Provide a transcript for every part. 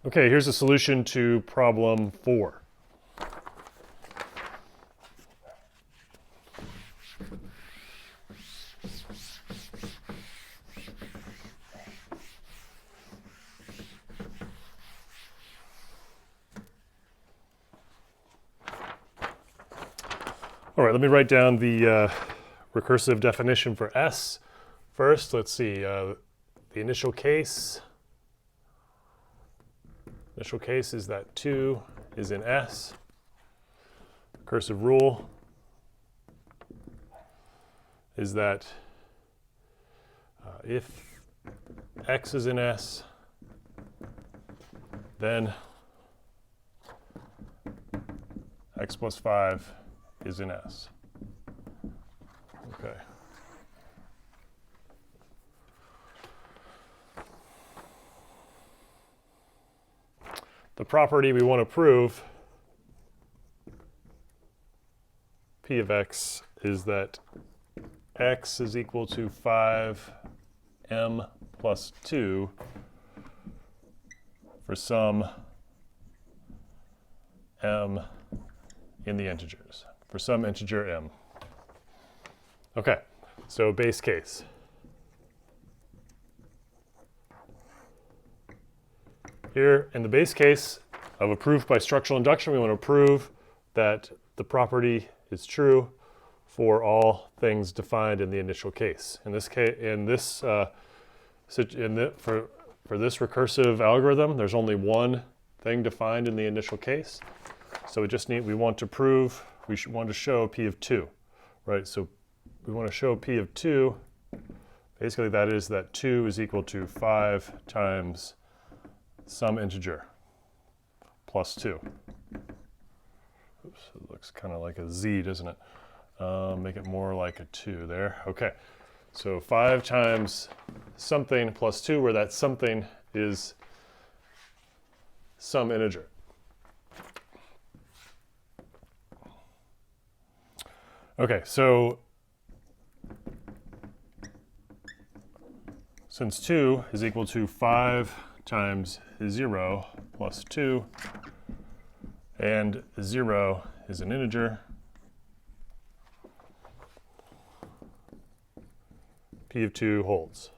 Okay, here's a solution to problem 4. All right, let me write down the recursive definition for S first. Let's see, the initial case. Initial case is that 2 is in S. Recursive rule is that if X is in S, then X plus 5 is in S. Okay. The property we want to prove, P of X, is that X is equal to 5m plus 2 for some m in the integers, for some integer m. Okay, so base case. Here, in the base case of a proof by structural induction, we want to prove that the property is true for all things defined in the initial case. In this case, for this recursive algorithm, there's only one thing defined in the initial case. So we want to prove, want to show P of 2, right? So we want to show P of 2. Basically, that is that 2 is equal to 5 times some integer plus 2. Oops, it looks kind of like a Z, doesn't it? Make it more like a 2 there. Okay, so 5 times something plus 2, where that something is some integer. Okay, so since 2 is equal to 5 times 0 plus 2, and 0 is an integer, P of 2 holds,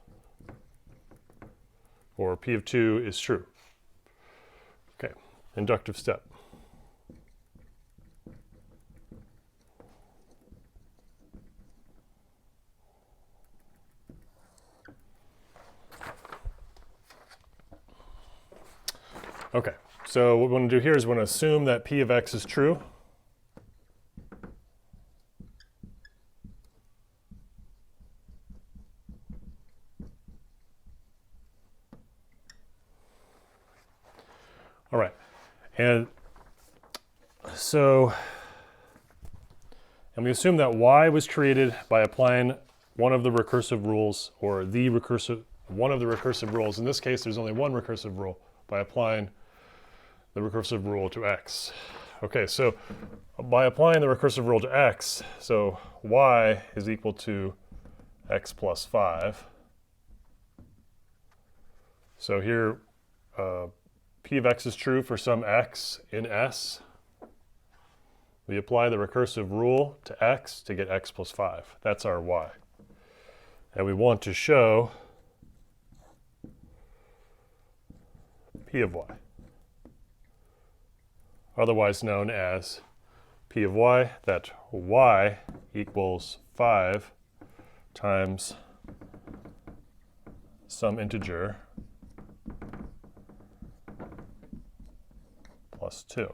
or P of 2 is true. Okay, inductive step. Okay, so what we want to do here is we want to assume that P of X is true. All right, and we assume that Y was created by applying one of the recursive rules, or one of the recursive rules. In this case, there's only one recursive rule, by applying the recursive rule to X. Okay, so by applying the recursive rule to X, so Y is equal to X plus 5. So here, P of X is true for some X in S. We apply the recursive rule to X to get X plus 5. That's our Y. And we want to show P of Y, otherwise known as P of Y, that Y equals 5 times some integer plus 2.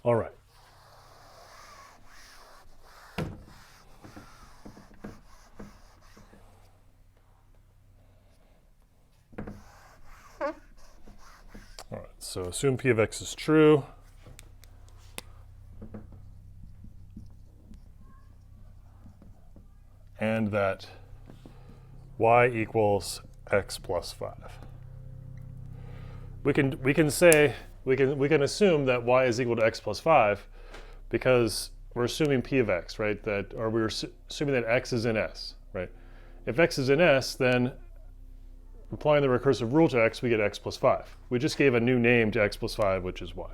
All right. All right, so assume P of X is true. And that Y equals X plus 5. We can assume that Y is equal to X plus 5 because we're assuming P of x, right? Or we're assuming that x is in S, right? If x is in S, then applying the recursive rule to x, we get x plus 5. We just gave a new name to x plus 5, which is y.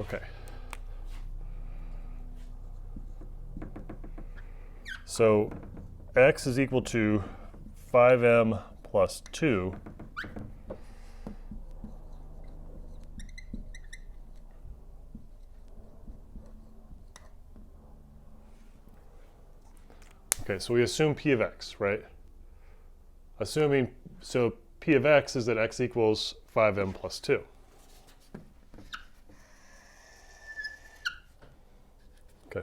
Okay. So x is equal to 5m plus 2. Okay, so we assume P of x, right? So P of x is that x equals 5m plus 2. Okay.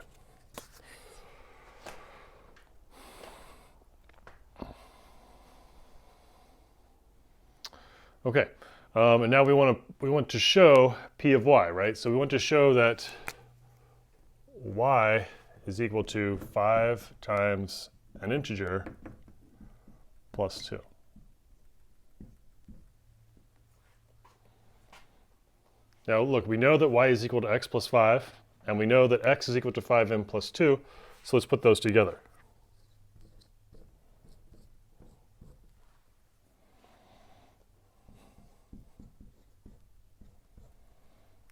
Okay, and now we want to show P of y, right? So we want to show that y is equal to 5 times an integer plus 2. Now look, we know that y is equal to x plus 5, and we know that x is equal to 5m plus 2, so let's put those together.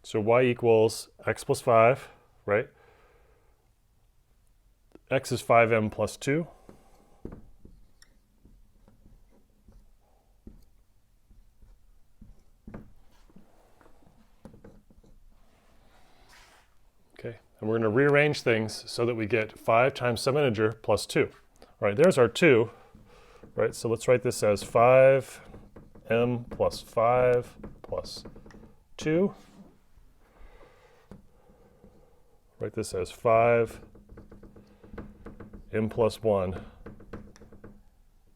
So y equals x plus 5, right? X is 5m plus 2. Okay, and we're going to rearrange things so that we get 5 times some integer plus 2. All right, there's our 2. Right, so let's write this as 5m plus 5 plus 2. Write this as 5m plus 1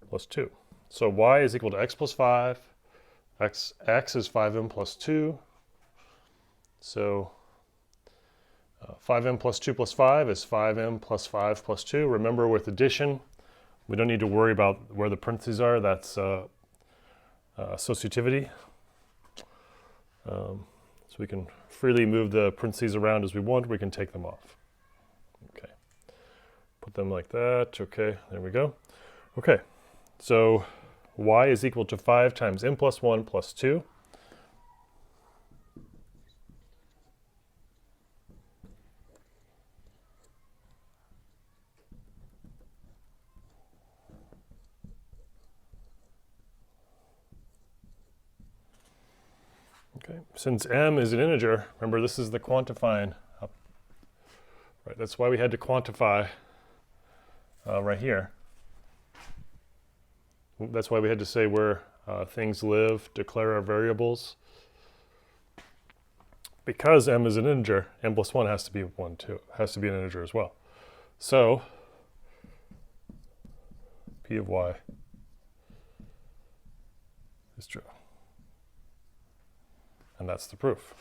plus 2. So y is equal to x plus 5. X is 5m plus 2. So 5m plus 2 plus 5 is 5m plus 5 plus 2. Remember, with addition, we don't need to worry about where the parentheses are. That's associativity. So we can freely move the parentheses around as we want. We can take them off. Okay. Put them like that. Okay, there we go. Okay, so y is equal to 5 times m plus 1 plus 2. Okay, since m is an integer, remember this is the quantifying up. Right, that's why we had to quantify right here. That's why we had to say where things live, declare our variables. Because m is an integer, m plus 1 has to be 1 too. Has to be an integer as well. So P of y is true. And that's the proof.